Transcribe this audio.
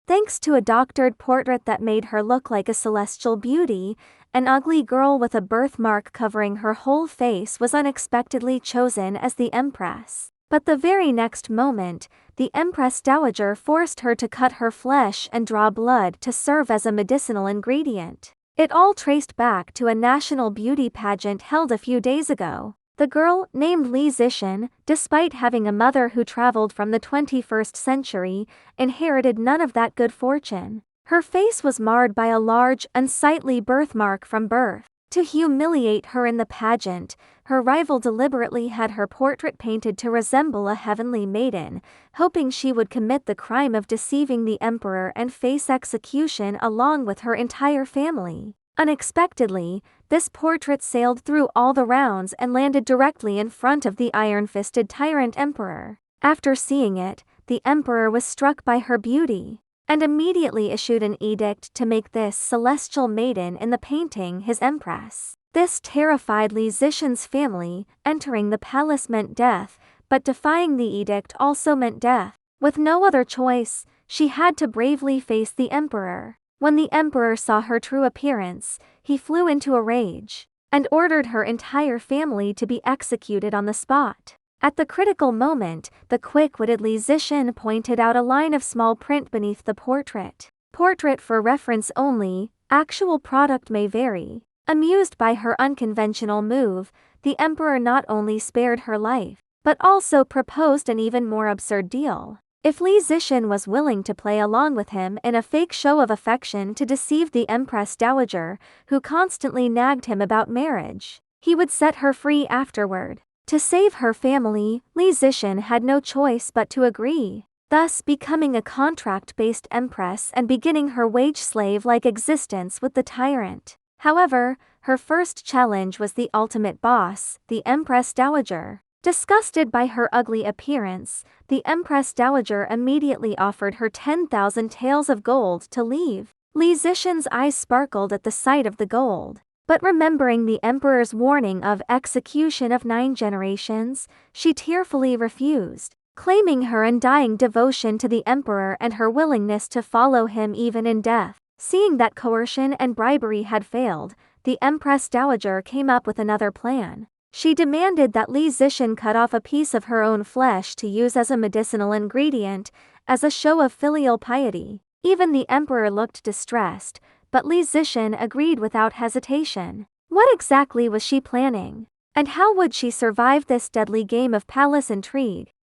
Thanks to a doctored portrait that made her look like a celestial beauty, an ugly girl with a birthmark covering her whole face was unexpectedly chosen as the Empress. But the very next moment, the Empress Dowager forced her to cut her flesh and draw blood to serve as a medicinal ingredient. It all traced back to a national beauty pageant held a few days ago. The girl, named Li Zixin, despite having a mother who traveled from the 21st century, inherited none of that good fortune. Her face was marred by a large, unsightly birthmark from birth. To humiliate her in the pageant, her rival deliberately had her portrait painted to resemble a heavenly maiden, hoping she would commit the crime of deceiving the emperor and face execution along with her entire family. Unexpectedly, this portrait sailed through all the rounds and landed directly in front of the iron-fisted tyrant emperor. After seeing it, the emperor was struck by her beauty, and immediately issued an edict to make this celestial maiden in the painting his empress. This terrified Li Zixin's family. Entering the palace meant death, but defying the edict also meant death. With no other choice, she had to bravely face the emperor. When the emperor saw her true appearance, he flew into a rage, and ordered her entire family to be executed on the spot. At the critical moment, the quick-witted Li Zixin pointed out a line of small print beneath the portrait. Portrait for reference only, actual product may vary. Amused by her unconventional move, the emperor not only spared her life, but also proposed an even more absurd deal. If Li Zixin was willing to play along with him in a fake show of affection to deceive the Empress Dowager, who constantly nagged him about marriage, he would set her free afterward. To save her family, Li Zixin had no choice but to agree, thus becoming a contract-based empress and beginning her wage-slave-like existence with the tyrant. However, her first challenge was the ultimate boss, the Empress Dowager. Disgusted by her ugly appearance, the Empress Dowager immediately offered her 10,000 taels of gold to leave. Li Zixin's eyes sparkled at the sight of the gold, but remembering the emperor's warning of execution of 9 generations, she tearfully refused, claiming her undying devotion to the emperor and her willingness to follow him even in death. Seeing that coercion and bribery had failed, the Empress Dowager came up with another plan. She demanded that Li Zixin cut off a piece of her own flesh to use as a medicinal ingredient, as a show of filial piety. Even the emperor looked distressed, but Li Zixin agreed without hesitation. What exactly was she planning? And how would she survive this deadly game of palace intrigue?